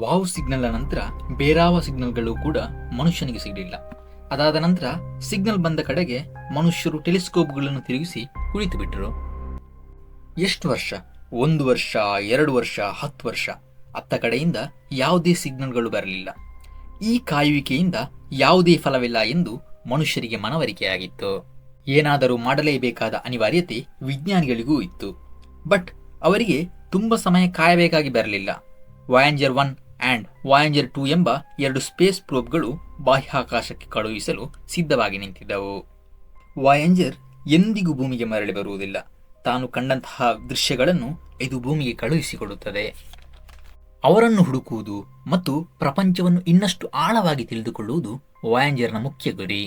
Wow signal ನಂತರ ಬೇರಾವ ಸಿಗ್ನಲ್ಗಳು ಕೂಡ ಮನುಷ್ಯನಿಗೆ ಸಿಗಲಿಲ್ಲ. ಅದಾದ ನಂತರ ಸಿಗ್ನಲ್ ಬಂದ ಕಡೆಗೆ ಮನುಷ್ಯರು ಟೆಲಿಸ್ಕೋಪ್ಗಳನ್ನು ತಿರುಗಿಸಿ ಕುಳಿತು ಬಿಟ್ಟರು. ಎಷ್ಟು ವರ್ಷ? 1 ವರ್ಷ, 2 ವರ್ಷ, 10 ವರ್ಷ. ಅತ್ತ ಕಡೆಯಿಂದ ಯಾವುದೇ ಸಿಗ್ನಲ್ಗಳು ಬರಲಿಲ್ಲ. ಈ ಕಾಯುವಿಕೆಯಿಂದ ಯಾವುದೇ ಫಲವಿಲ್ಲ ಎಂದು ಮನುಷ್ಯರಿಗೆ ಮನವರಿಕೆಯಾಗಿತ್ತು. ಏನಾದರೂ ಮಾಡಲೇಬೇಕಾದ ಅನಿವಾರ್ಯತೆ ವಿಜ್ಞಾನಿಗಳಿಗೂ ಇತ್ತು. ಬಟ್ ಅವರಿಗೆ ತುಂಬ ಸಮಯ ಕಾಯಬೇಕಾಗಿ ಬರಲಿಲ್ಲ. ವಾಯೇಂಜರ್ 1 ಆ್ಯಂಡ್ ವಾಯೇಂಜರ್ 2 ಎಂಬ 2 ಸ್ಪೇಸ್ ಪ್ರೋಬ್ಗಳು ಬಾಹ್ಯಾಕಾಶಕ್ಕೆ ಕಳುಹಿಸಲು ಸಿದ್ಧವಾಗಿ ನಿಂತಿದ್ದವು. ವಾಯೇಂಜರ್ ಎಂದಿಗೂ ಭೂಮಿಗೆ ಮರಳಿ ಬರುವುದಿಲ್ಲ. ತಾನು ಕಂಡಂತಹ ದೃಶ್ಯಗಳನ್ನು ಇದು ಭೂಮಿಗೆ ಕಳುಹಿಸಿಕೊಡುತ್ತದೆ. ಅವರನ್ನು ಹುಡುಕುವುದು ಮತ್ತು ಪ್ರಪಂಚವನ್ನು ಇನ್ನಷ್ಟು ಆಳವಾಗಿ ತಿಳಿದುಕೊಳ್ಳುವುದು ವಾಯೇಂಜರ್ನ ಮುಖ್ಯ ಗುರಿ.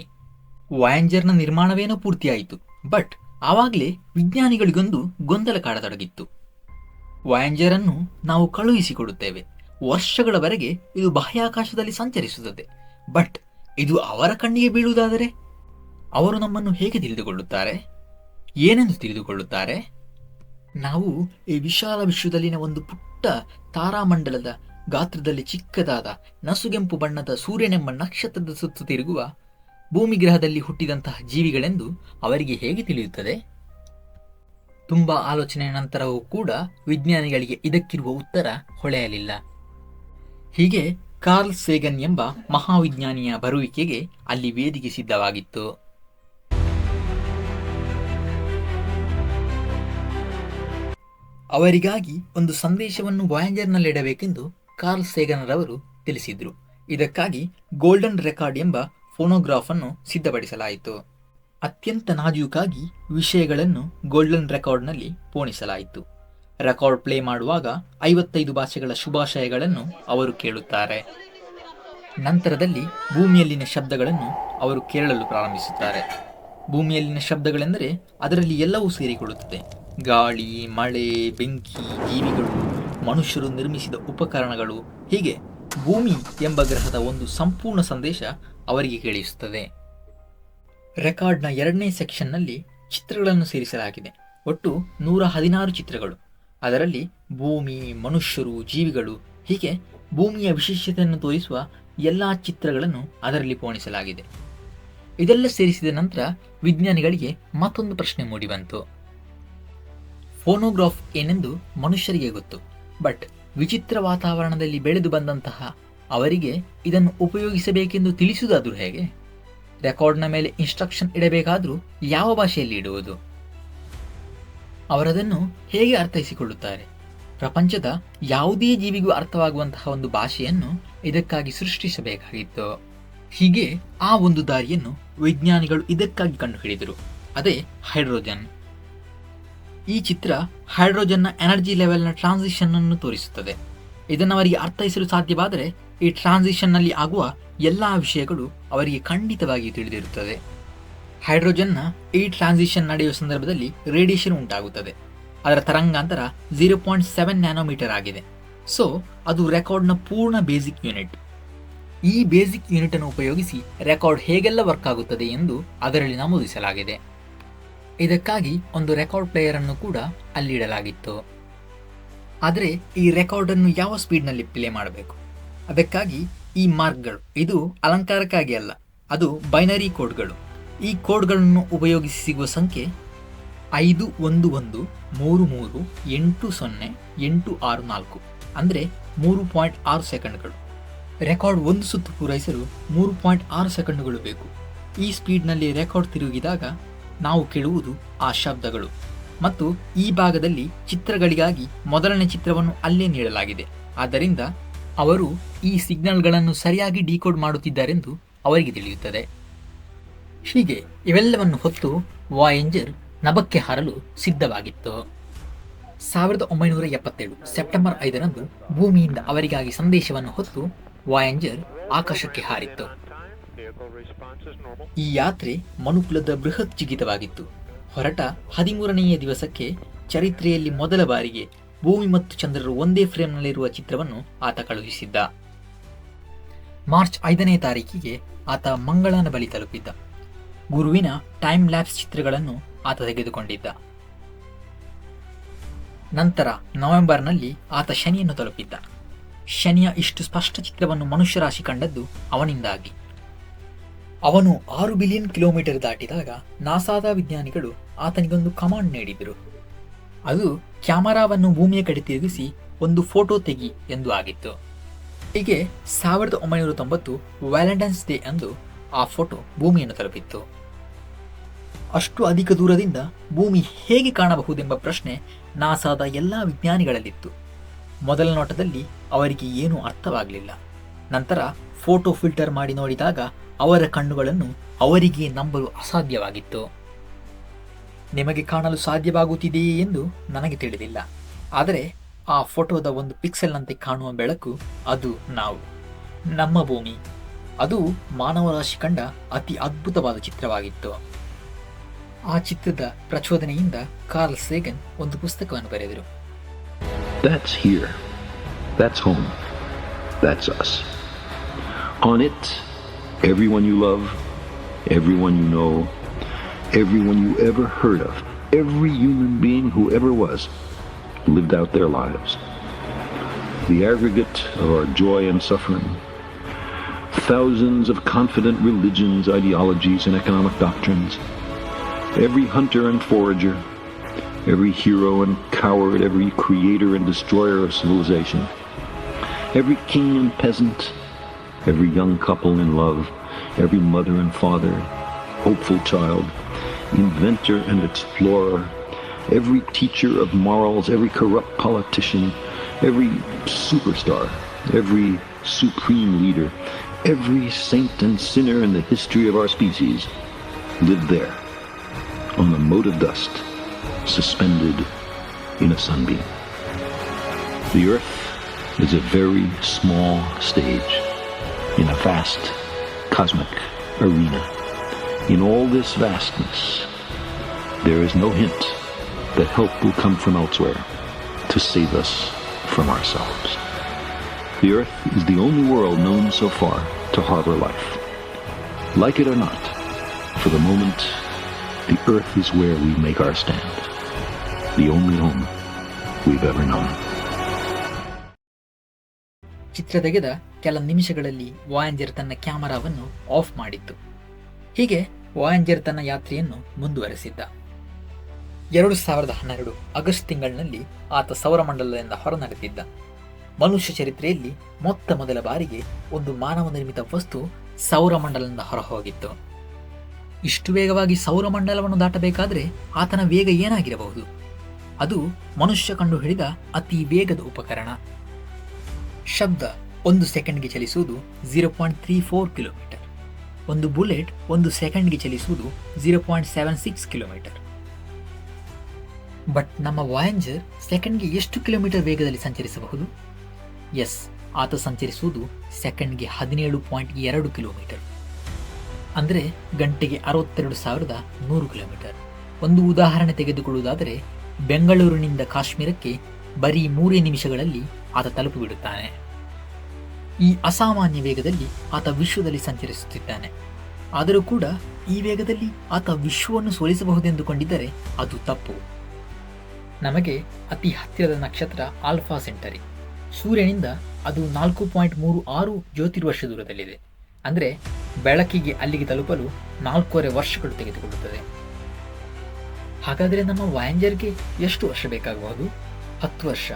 ವಾಯೇಂಜರ್ನ ನಿರ್ಮಾಣವೇನೋ ಪೂರ್ತಿಯಾಯಿತು. ಬಟ್ ಆವಾಗಲೇ ವಿಜ್ಞಾನಿಗಳಿಗೊಂದು ಗೊಂದಲ ಕಾಡತೊಡಗಿತ್ತು. ವಾಯೇಂಜರ್ ಅನ್ನು ನಾವು ಕಳುಹಿಸಿಕೊಡುತ್ತೇವೆ, ವರ್ಷಗಳವರೆಗೆ ಇದು ಬಾಹ್ಯಾಕಾಶದಲ್ಲಿ ಸಂಚರಿಸುತ್ತದೆ. ಬಟ್ ಇದು ಅವರ ಕಣ್ಣಿಗೆ ಬೀಳುವುದಾದರೆ ಅವರು ನಮ್ಮನ್ನು ಹೇಗೆ ತಿಳಿದುಕೊಳ್ಳುತ್ತಾರೆ? ಏನೆಂದು ತಿಳಿದುಕೊಳ್ಳುತ್ತಾರೆ? ನಾವು ಈ ವಿಶಾಲ ವಿಶ್ವದಲ್ಲಿನ ಒಂದು ಪುಟ್ಟ ತಾರಾಮಂಡಲದ ಗಾತ್ರದಲ್ಲಿ ಚಿಕ್ಕದಾದ ನಸುಗೆಂಪು ಬಣ್ಣದ ಸೂರ್ಯನೆಂಬ ನಕ್ಷತ್ರದ ಸುತ್ತು ತಿರುಗುವ ಭೂಮಿ ಗ್ರಹದಲ್ಲಿ ಹುಟ್ಟಿದಂತಹ ಜೀವಿಗಳೆಂದು ಅವರಿಗೆ ಹೇಗೆ ತಿಳಿಯುತ್ತದೆ? ತುಂಬಾ ಆಲೋಚನೆಯ ನಂತರವೂ ಕೂಡ ವಿಜ್ಞಾನಿಗಳಿಗೆ ಇದಕ್ಕಿರುವ ಉತ್ತರ ಹೊಳೆಯಲಿಲ್ಲ. ಹೀಗೆ ಕಾರ್ಲ್ ಸೇಗನ್ ಎಂಬ ಮಹಾವಿಜ್ಞಾನಿಯ ಬರುವಿಕೆಗೆ ಅಲ್ಲಿ ವೇದಿಕೆ ಸಿದ್ಧವಾಗಿತ್ತು. ಅವರಿಗಾಗಿ ಒಂದು ಸಂದೇಶವನ್ನು ವಾಯೇಂಜರ್ನಲ್ಲಿಡಬೇಕೆಂದು ಕಾರ್ಲ್ ಸೇಗನ್ ರವರು ತಿಳಿಸಿದ್ರು. ಇದಕ್ಕಾಗಿ ಗೋಲ್ಡನ್ ರೆಕಾರ್ಡ್ ಎಂಬ ಫೋನೋಗ್ರಾಫ್ ಅನ್ನು ಸಿದ್ಧಪಡಿಸಲಾಯಿತು. ಅತ್ಯಂತ ನಾಜೂಕಾಗಿ ವಿಷಯಗಳನ್ನು ಗೋಲ್ಡನ್ ರೆಕಾರ್ಡ್ನಲ್ಲಿ ಪೋಣಿಸಲಾಯಿತು. ರೆಕಾರ್ಡ್ ಪ್ಲೇ ಮಾಡುವಾಗ 55 ಭಾಷೆಗಳ ಶುಭಾಶಯಗಳನ್ನು ಅವರು ಕೇಳುತ್ತಾರೆ. ನಂತರದಲ್ಲಿ ಭೂಮಿಯಲ್ಲಿನ ಶಬ್ದಗಳನ್ನು ಅವರು ಕೇಳಲು ಪ್ರಾರಂಭಿಸುತ್ತಾರೆ. ಭೂಮಿಯಲ್ಲಿನ ಶಬ್ದಗಳೆಂದರೆ ಅದರಲ್ಲಿ ಎಲ್ಲವೂ ಸೇರಿಕೊಳ್ಳುತ್ತದೆ. ಗಾಳಿ, ಮಳೆ, ಬೆಂಕಿ, ಜೀವಿಗಳು, ಮನುಷ್ಯರು ನಿರ್ಮಿಸಿದ ಉಪಕರಣಗಳು, ಹೀಗೆ ಭೂಮಿ ಎಂಬ ಗ್ರಹದ ಒಂದು ಸಂಪೂರ್ಣ ಸಂದೇಶ ಅವರಿಗೆ ಕೇಳಿಸುತ್ತದೆ. ರೆಕಾರ್ಡ್ನ 2ನೇ ಸೆಕ್ಷನ್ನಲ್ಲಿ ಚಿತ್ರಗಳನ್ನು ಸೇರಿಸಲಾಗಿದೆ. ಒಟ್ಟು 116 ಚಿತ್ರಗಳು. ಅದರಲ್ಲಿ ಭೂಮಿ, ಮನುಷ್ಯರು, ಜೀವಿಗಳು, ಹೀಗೆ ಭೂಮಿಯ ವಿಶೇಷತೆಯನ್ನು ತೋರಿಸುವ ಎಲ್ಲ ಚಿತ್ರಗಳನ್ನು ಅದರಲ್ಲಿ ಪೋಣಿಸಲಾಗಿದೆ. ಇದೆಲ್ಲ ಸೇರಿಸಿದ ನಂತರ ವಿಜ್ಞಾನಿಗಳಿಗೆ ಮತ್ತೊಂದು ಪ್ರಶ್ನೆ ಮೂಡಿಬಂತು. ಫೋನೋಗ್ರಾಫ್ ಏನೆಂದು ಮನುಷ್ಯರಿಗೆ ಗೊತ್ತು. ಬಟ್ ವಿಚಿತ್ರ ವಾತಾವರಣದಲ್ಲಿ ಬೆಳೆದು ಬಂದಂತಹ ಅವರಿಗೆ ಇದನ್ನು ಉಪಯೋಗಿಸಬೇಕೆಂದು ತಿಳಿಸುವುದಾದರೂ ಹೇಗೆ? ರೆಕಾರ್ಡ್ನ ಮೇಲೆ ಇನ್ಸ್ಟ್ರಕ್ಷನ್ ಇಡಬೇಕಾದರೂ ಯಾವ ಭಾಷೆಯಲ್ಲಿ ಇಡುವುದು? ಅವರದನ್ನು ಹೇಗೆ ಅರ್ಥೈಸಿಕೊಳ್ಳುತ್ತಾರೆ? ಪ್ರಪಂಚದ ಯಾವುದೇ ಜೀವಿಗೂ ಅರ್ಥವಾಗುವಂತಹ ಒಂದು ಭಾಷೆಯನ್ನು ಇದಕ್ಕಾಗಿ ಸೃಷ್ಟಿಸಬೇಕಾಗಿತ್ತು. ಹೀಗೆ ಆ ಒಂದು ದಾರಿಯನ್ನು ವಿಜ್ಞಾನಿಗಳು ಇದಕ್ಕಾಗಿ ಕಂಡುಹಿಡಿದರು. ಅದೇ ಹೈಡ್ರೋಜನ್. ಈ ಚಿತ್ರ ಹೈಡ್ರೋಜನ್ನ ಎನರ್ಜಿ ಲೆವೆಲ್ನ ಟ್ರಾನ್ಸಿಷನ್ ಅನ್ನು ತೋರಿಸುತ್ತದೆ. ಇದನ್ನು ಅವರಿಗೆ ಅರ್ಥೈಸಲು ಸಾಧ್ಯವಾದರೆ ಈ ಟ್ರಾನ್ಸಿಷನ್ನಲ್ಲಿ ಆಗುವ ಎಲ್ಲ ವಿಷಯಗಳು ಅವರಿಗೆ ಖಂಡಿತವಾಗಿ ತಿಳಿದಿರುತ್ತದೆ. ಹೈಡ್ರೋಜನ್ನ ಈ ಟ್ರಾನ್ಸಿಷನ್ ನಡೆಯುವ ಸಂದರ್ಭದಲ್ಲಿ ರೇಡಿಯೇಷನ್ ಉಂಟಾಗುತ್ತದೆ. ಅದರ ತರಂಗಾಂತರ 0.7 ನ್ಯಾನೋಮೀಟರ್ ಆಗಿದೆ. ಸೊ ಅದು ರೆಕಾರ್ಡ್ನ ಪೂರ್ಣ ಬೇಸಿಕ್ ಯೂನಿಟ್. ಈ ಬೇಸಿಕ್ ಯೂನಿಟ್ ಅನ್ನು ಉಪಯೋಗಿಸಿ ರೆಕಾರ್ಡ್ ಹೇಗೆಲ್ಲ ವರ್ಕ್ ಆಗುತ್ತದೆ ಎಂದು ಅದರಲ್ಲಿ ನಮೂದಿಸಲಾಗಿದೆ. ಇದಕ್ಕಾಗಿ ಒಂದು ರೆಕಾರ್ಡ್ ಪ್ಲೇಯರ್ ಅನ್ನು ಕೂಡ ಅಲ್ಲಿ ಇಡಲಾಗಿತ್ತು. ಆದರೆ ಈ ರೆಕಾರ್ಡ್ ಅನ್ನು ಯಾವ ಸ್ಪೀಡ್ನಲ್ಲಿ ಪ್ಲೇ ಮಾಡಬೇಕು? ಅದಕ್ಕಾಗಿ ಈ ಮಾರ್ಕ್ಗಳು ಇದು ಅಲಂಕಾರಕ್ಕಾಗಿ ಅಲ್ಲ, ಅದು ಬೈನರಿ ಕೋಡ್ಗಳು. ಈ ಕೋಡ್ಗಳನ್ನು ಉಪಯೋಗಿಸಿ ಸಿಗುವ ಸಂಖ್ಯೆ 5113380864, ಅಂದರೆ 3.6 ಸೆಕೆಂಡ್ಗಳು. ರೆಕಾರ್ಡ್ ಒಂದು ಸುತ್ತು ಪೂರೈಸಲು 3.6 ಸೆಕೆಂಡುಗಳು ಬೇಕು. ಈ ಸ್ಪೀಡ್ನಲ್ಲಿ ರೆಕಾರ್ಡ್ ತಿರುಗಿದಾಗ ನಾವು ಕೇಳುವುದು ಆ ಶಬ್ದಗಳು. ಮತ್ತು ಈ ಭಾಗದಲ್ಲಿ ಚಿತ್ರಗಳಿಗಾಗಿ ಮೊದಲನೇ ಚಿತ್ರವನ್ನು ಅಲ್ಲೇ ನೀಡಲಾಗಿದೆ. ಆದ್ದರಿಂದ ಅವರು ಈ ಸಿಗ್ನಲ್ಗಳನ್ನು ಸರಿಯಾಗಿ ಡಿಕೋಡ್ ಮಾಡುತ್ತಿದ್ದಾರೆಂದು ಅವರಿಗೆ ತಿಳಿಯುತ್ತದೆ. ಹೀಗೆ ಇವೆಲ್ಲವನ್ನು ಹೊತ್ತು ವಾಯೇಂಜರ್ ನಭಕ್ಕೆ ಹಾರಲು ಸಿದ್ಧವಾಗಿತ್ತು. 1977 ಸೆಪ್ಟೆಂಬರ್ 5ರಂದು ಭೂಮಿಯಿಂದ ಅವರಿಗಾಗಿ ಸಂದೇಶವನ್ನು ಹೊತ್ತು ವಾಯೇಂಜರ್ ಆಕಾಶಕ್ಕೆ ಹಾರಿತ್ತು. ಈ ಯಾತ್ರೆ ಮನುಕುಲದ ಬೃಹತ್ ಜಿಗಿತವಾಗಿತ್ತು. ಹೊರಟ 13ನೆಯ ದಿವಸಕ್ಕೆ ಚರಿತ್ರೆಯಲ್ಲಿ ಮೊದಲ ಬಾರಿಗೆ ಭೂಮಿ ಮತ್ತು ಚಂದ್ರರು ಒಂದೇ ಫ್ರೇಮ್ನಲ್ಲಿರುವ ಚಿತ್ರವನ್ನು ಆತ ಕಳುಹಿಸಿದ್ದ. ಮಾರ್ಚ್ 5ನೇ ತಾರೀಕಿಗೆ ಆತ ಮಂಗಳನ ಬಳಿ ತಲುಪಿದ್ದ. ಗುರುವಿನ ಟೈಮ್ ಲ್ಯಾಪ್ಸ್ ಚಿತ್ರಗಳನ್ನು ಆತ ತೆಗೆದುಕೊಂಡಿದ್ದ. ನಂತರ ನವೆಂಬರ್ನಲ್ಲಿ ಆತ ಶನಿಯನ್ನು ತಲುಪಿದ್ದ. ಶನಿಯ ಇಷ್ಟು ಸ್ಪಷ್ಟ ಚಿತ್ರವನ್ನು ಮನುಷ್ಯ ರಾಶಿ ಕಂಡದ್ದು ಅವನಿಂದಾಗಿ. ಅವನು 6 ಬಿಲಿಯನ್ ಕಿಲೋಮೀಟರ್ ದಾಟಿದಾಗ ನಾಸಾದ ವಿಜ್ಞಾನಿಗಳು ಆತನಿಗೊಂದು ಕಮಾಂಡ್ ನೀಡಿದರು. ಅದು ಕ್ಯಾಮರಾವನ್ನು ಭೂಮಿಯ ಕಡೆ ತಿರುಗಿಸಿ ಒಂದು ಫೋಟೋ ತೆಗಿ ಎಂದು ಆಗಿತ್ತು. ಹೀಗೆ 1990 ವ್ಯಾಲೆಂಟೈನ್ಸ್ ಡೇ ಅಂದು ಆ ಫೋಟೋ ಭೂಮಿಯನ್ನು ತಲುಪಿತ್ತು. ಅಷ್ಟು ಅಧಿಕ ದೂರದಿಂದ ಭೂಮಿ ಹೇಗೆ ಕಾಣಬಹುದೆಂಬ ಪ್ರಶ್ನೆ ನಾಸಾದ ಎಲ್ಲ ವಿಜ್ಞಾನಿಗಳಲ್ಲಿತ್ತು. ಮೊದಲ ನೋಟದಲ್ಲಿ ಅವರಿಗೆ ಏನೂ ಅರ್ಥವಾಗಲಿಲ್ಲ. ನಂತರ ಫೋಟೋ ಫಿಲ್ಟರ್ ಮಾಡಿ ನೋಡಿದಾಗ ಅವರ ಕಣ್ಣುಗಳನ್ನು ಅವರಿಗೆ ನಂಬಲು ಅಸಾಧ್ಯವಾಗಿತ್ತು. ನಿಮಗೆ ಕಾಣಲು ಸಾಧ್ಯವಾಗುತ್ತಿದೆಯೇ ಎಂದು ನನಗೆ ತಿಳಿದಿಲ್ಲ, ಆದರೆ ಆ ಫೋಟೋದ ಒಂದು ಪಿಕ್ಸೆಲ್ನಂತೆ ಕಾಣುವ ಬೆಳಕು ಅದು ನಾವು, ನಮ್ಮ ಭೂಮಿ. ಅದು ಮಾನವರಾಶಿ ಕಂಡ ಅತಿ ಅದ್ಭುತವಾದ ಚಿತ್ರವಾಗಿತ್ತು. ಆ ಚಿತ್ರದ ಪ್ರಚೋದನೆಯಿಂದ ಕಾರ್ಲ್ ಸೇಗನ್ ಒಂದು ಪುಸ್ತಕವನ್ನು ಬರೆದರು. That's here. That's home. That's us. On it, everyone you love, everyone you know, everyone you ever heard of, every human being who ever was, lived out their lives. The aggregate of our joy and suffering, thousands of confident religions, ideologies, and economic doctrines, every hunter and forager, every hero and coward, every creator and destroyer of civilization, every king and peasant, every young couple in love, every mother and father, hopeful child, inventor and explorer, every teacher of morals, every corrupt politician, every superstar, every supreme leader, every saint and sinner in the history of our species lived there on a mote of dust suspended in a sunbeam. The earth is a very small stage in a vast cosmic arena. In all this vastness, there is no hint that help will come from elsewhere to save us from ourselves. The earth is the only world known so far to harbor life. Like it or not, for the moment, the earth is where we make our stand. The only home we've ever known. ಚಿತ್ರ ತೆಗೆದ ಕೆಲ ನಿಮಿಷಗಳಲ್ಲಿ ವಾಯಂಜರ್ ತನ್ನ ಕ್ಯಾಮರಾವನ್ನು of ಮಾಡಿತ್ತು. ಹೀಗೆ ವಾಯಂಜರ್ ತನ್ನ ಯಾತ್ರೆಯನ್ನು ಮುಂದುವರೆಸಿದ್ದ. 2012 August ತಿಂಗಳಿನಲ್ಲಿ ಆತ ಸೌರಮಂಡಲದಿಂದ ಹೊರನಡೆದಿದ್ದ. ಮನುಷ್ಯ ಚರಿತ್ರೆಯಲ್ಲಿ ಮೊತ್ತ ಮೊದಲ ಬಾರಿಗೆ ಒಂದು ಮಾನವ ನಿರ್ಮಿತ ವಸ್ತು ಸೌರಮಂಡಲದಿಂದ ಹೊರಹೋಗಿತ್ತು. ಇಷ್ಟು ವೇಗವಾಗಿ ಸೌರಮಂಡಲವನ್ನು ದಾಟಬೇಕಾದ್ರೆ ಆತನ ವೇಗ ಏನಾಗಿರಬಹುದು? ಅದು ಮನುಷ್ಯ ಕಂಡು ಹಿಡಿದ ಅತಿ ವೇಗದ ಉಪಕರಣ. ಶಬ್ದ 1 ಸೆಕೆಂಡ್ಗೆ ಚಲಿಸುವುದು 0.34 ಕಿಲೋಮೀಟರ್. ಒಂದು ಬುಲೆಟ್ 1 ಸೆಕೆಂಡ್ಗೆ ಚಲಿಸುವುದು 0.76 ಕಿಲೋಮೀಟರ್. ಬಟ್ ನಮ್ಮ ವಾಯಂಜರ್ ಸೆಕೆಂಡ್ಗೆ ಎಷ್ಟು ಕಿಲೋಮೀಟರ್ ವೇಗದಲ್ಲಿ ಸಂಚರಿಸಬಹುದು? ಎಸ್, ಆತ ಸಂಚರಿಸುವುದು ಸೆಕೆಂಡ್ಗೆ 17.2 ಕಿಲೋಮೀಟರ್, ಅಂದರೆ ಗಂಟೆಗೆ 62,100 ಕಿಲೋಮೀಟರ್. ಒಂದು ಉದಾಹರಣೆ ತೆಗೆದುಕೊಳ್ಳುವುದಾದರೆ, ಬೆಂಗಳೂರಿನಿಂದ ಕಾಶ್ಮೀರಕ್ಕೆ ಬರೀ 3 ನಿಮಿಷಗಳಲ್ಲಿ ಆತ ತಲುಪಿಬಿಡುತ್ತಾನೆ. ಈ ಅಸಾಮಾನ್ಯ ವೇಗದಲ್ಲಿ ಆತ ವಿಶ್ವದಲ್ಲಿ ಸಂಚರಿಸುತ್ತಿದ್ದಾನೆ. ಆದರೂ ಕೂಡ ಈ ವೇಗದಲ್ಲಿ ಆತ ವಿಶ್ವವನ್ನು ಸೋಲಿಸಬಹುದೆಂದುಕೊಂಡಿದ್ದರೆ ಅದು ತಪ್ಪು. ನಮಗೆ ಅತಿ ಹತ್ತಿರದ ನಕ್ಷತ್ರ ಆಲ್ಫಾ ಸೆಂಟರಿ. ಸೂರ್ಯನಿಂದ ಅದು 4.36 ಜ್ಯೋತಿರ್ವರ್ಷ ದೂರದಲ್ಲಿದೆ. ಅಂದರೆ ಬೆಳಕಿಗೆ ಅಲ್ಲಿಗೆ ತಲುಪಲು 4.5 ವರ್ಷಗಳು ತೆಗೆದುಕೊಳ್ಳುತ್ತದೆ. ಹಾಗಾದರೆ ನಮ್ಮ ವಾಯಂಜರ್ಗೆ ಎಷ್ಟು ವರ್ಷ ಬೇಕಾಗಬಹುದು? 10 ವರ್ಷ,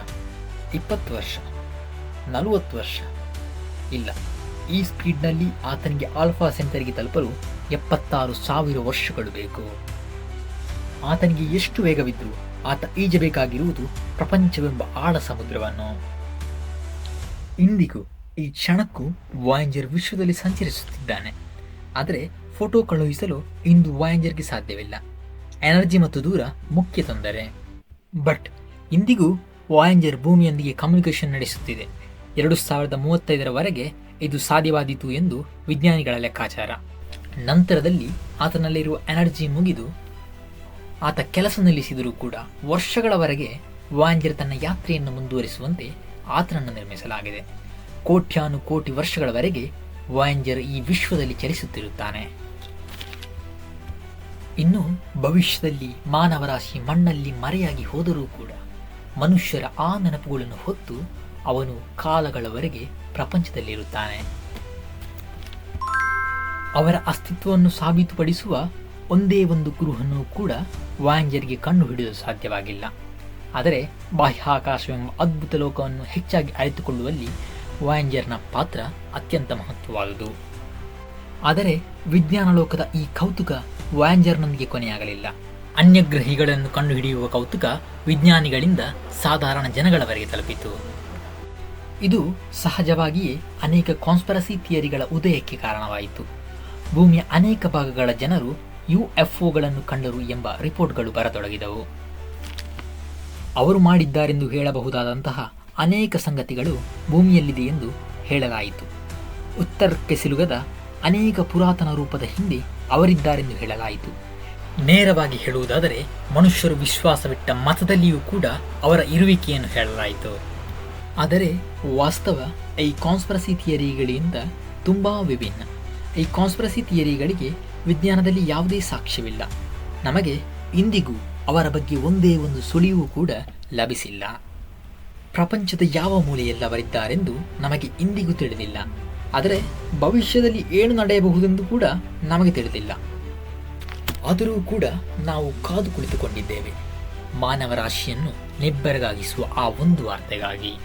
20 ವರ್ಷ, 40 ವರ್ಷ? ಇಲ್ಲ, ಈ ಸ್ಪೀಡ್ನಲ್ಲಿ ಆತನಿಗೆ ಆಲ್ಫಾ ಸೆಂಟರಿಗೆ ತಲುಪಲು 76,000 ವರ್ಷಗಳು ಬೇಕು. ಆತನಿಗೆ ಎಷ್ಟು ವೇಗವಿದ್ದರೂ ಆತ ಈಜಬೇಕಾಗಿರುವುದು ಪ್ರಪಂಚವೆಂಬ ಆಳ ಸಮುದ್ರವನ್ನು. ಇಂದಿಗೂ ಈ ಕ್ಷಣಕ್ಕೂ ವಾಯಂಜರ್ ವಿಶ್ವದಲ್ಲಿ ಸಂಚರಿಸುತ್ತಿದ್ದಾನೆ. ಆದರೆ ಫೋಟೋ ಕಳುಹಿಸಲು ಇಂದು ವಾಯಂಜರ್ಗೆ ಸಾಧ್ಯವಿಲ್ಲ. ಎನರ್ಜಿ ಮತ್ತು ದೂರ ಮುಖ್ಯ ತೊಂದರೆ. ಬಟ್ ಇಂದಿಗೂ ವಾಯಂಜರ್ ಭೂಮಿಯೊಂದಿಗೆ ಕಮ್ಯುನಿಕೇಷನ್ ನಡೆಸುತ್ತಿದೆ. 2035 ಇದು ಸಾಧ್ಯವಾದೀತು ಎಂದು ವಿಜ್ಞಾನಿಗಳ ಲೆಕ್ಕಾಚಾರ. ನಂತರದಲ್ಲಿ ಆತನಲ್ಲಿರುವ ಎನರ್ಜಿ ಮುಗಿದು ಆತ ಕೆಲಸ ನಿಲ್ಲಿಸಿದರೂ ಕೂಡ ವರ್ಷಗಳವರೆಗೆ ವಾಯಂಜರ್ ತನ್ನ ಯಾತ್ರೆಯನ್ನು ಮುಂದುವರಿಸುವಂತೆ ಆತನನ್ನು ನಿರ್ಮಿಸಲಾಗಿದೆ. ಕೋಟ್ಯಾನುಕೋಟಿ ವರ್ಷಗಳವರೆಗೆ ವಾಯಂಜರ್ ಈ ವಿಶ್ವದಲ್ಲಿ ಚಲಿಸುತ್ತಿರುತ್ತಾನೆ. ಇನ್ನು ಭವಿಷ್ಯದಲ್ಲಿ ಮಾನವರಾಶಿ ಮಣ್ಣಲ್ಲಿ ಮರೆಯಾಗಿ ಹೋದರೂ ಕೂಡ ಮನುಷ್ಯರ ಆ ನೆನಪುಗಳನ್ನು ಹೊತ್ತು ಅವನು ಕಾಲಗಳವರೆಗೆ ಪ್ರಪಂಚದಲ್ಲಿರುತ್ತಾನೆ. ಅವರ ಅಸ್ತಿತ್ವವನ್ನು ಸಾಬೀತುಪಡಿಸುವ ಒಂದೇ ಒಂದು ಕುರುಹನ್ನು ಕೂಡ ವಾಯೇಜರ್ಗೆ ಕಂಡುಹಿಡಿಯಲು ಸಾಧ್ಯವಾಗಿಲ್ಲ. ಆದರೆ ಬಾಹ್ಯಾಕಾಶವೆಂಬ ಅದ್ಭುತ ಲೋಕವನ್ನು ಹೆಚ್ಚಾಗಿ ಅರಿತುಕೊಳ್ಳುವಲ್ಲಿ ವಾಯೇಜರ್ನ ಪಾತ್ರ ಅತ್ಯಂತ ಮಹತ್ವವಾದುದು. ಆದರೆ ವಿಜ್ಞಾನ ಲೋಕದ ಈ ಕೌತುಕ ವಾಯೇಜರ್ನೊಂದಿಗೆ ಕೊನೆಯಾಗಲಿಲ್ಲ. ಅನ್ಯಗ್ರಹಿಗಳನ್ನು ಕಂಡುಹಿಡಿಯುವ ಕೌತುಕ ವಿಜ್ಞಾನಿಗಳಿಂದ ಸಾಧಾರಣ ಜನಗಳವರೆಗೆ ತಲುಪಿತು. ಇದು ಸಹಜವಾಗಿಯೇ ಅನೇಕ ಕಾನ್ಸ್ಪಿರಸಿ ಥಿಯರಿಗಳ ಉದಯಕ್ಕೆ ಕಾರಣವಾಯಿತು. ಭೂಮಿಯ ಅನೇಕ ಭಾಗಗಳ ಜನರು UFOಗಳನ್ನು ಕಂಡರು ಎಂಬ ರಿಪೋರ್ಟ್ಗಳು ಬರತೊಡಗಿದವು. ಅವರು ಮಾಡಿದ್ದಾರೆಂದು ಹೇಳಬಹುದಾದಂತಹ ಅನೇಕ ಸಂಗತಿಗಳು ಭೂಮಿಯಲ್ಲಿದೆ ಎಂದು ಹೇಳಲಾಯಿತು. ಉತ್ತರಕ್ಕೆ ಸಿಲುಗದ ಅನೇಕ ಪುರಾತನ ರೂಪದ ಹಿಂದೆ ಅವರಿದ್ದಾರೆಂದು ಹೇಳಲಾಯಿತು. ನೇರವಾಗಿ ಹೇಳುವುದಾದರೆ ಮನುಷ್ಯರು ವಿಶ್ವಾಸವಿಟ್ಟ ಮತದಲ್ಲಿಯೂ ಕೂಡ ಅವರ ಇರುವಿಕೆಯನ್ನು ಹೇಳಲಾಯಿತು. ಆದರೆ ವಾಸ್ತವ ಈ ಕಾನ್ಸ್ಪಿರಸಿ ಥಿಯರಿಗಳಿಂದ ತುಂಬ ವಿಭಿನ್ನ. ಈ ಕಾನ್ಸ್ಪಿರಸಿ ಥಿಯರಿಗಳಿಗೆ ವಿಜ್ಞಾನದಲ್ಲಿ ಯಾವುದೇ ಸಾಕ್ಷ್ಯವಿಲ್ಲ. ನಮಗೆ ಇಂದಿಗೂ ಅವರ ಬಗ್ಗೆ ಒಂದೇ ಒಂದು ಸುಳಿವು ಕೂಡ ಲಭಿಸಿಲ್ಲ. ಪ್ರಪಂಚದ ಯಾವ ಮೂಲೆಯಲ್ಲಿ ಅವರಿದ್ದಾರೆಂದು ನಮಗೆ ಇಂದಿಗೂ ತಿಳಿದಿಲ್ಲ. ಆದರೆ ಭವಿಷ್ಯದಲ್ಲಿ ಏನು ನಡೆಯಬಹುದೆಂದು ಕೂಡ ನಮಗೆ ತಿಳಿದಿಲ್ಲ. ಆದರೂ ಕೂಡ ನಾವು ಕಾದು ಕುಳಿತುಕೊಂಡಿದ್ದೇವೆ ಮಾನವ ರಾಶಿಯನ್ನು ನಿಬ್ಬೆರಗಾಗಿಸುವ ಆ ಒಂದು ವಾರ್ತೆಗಾಗಿ.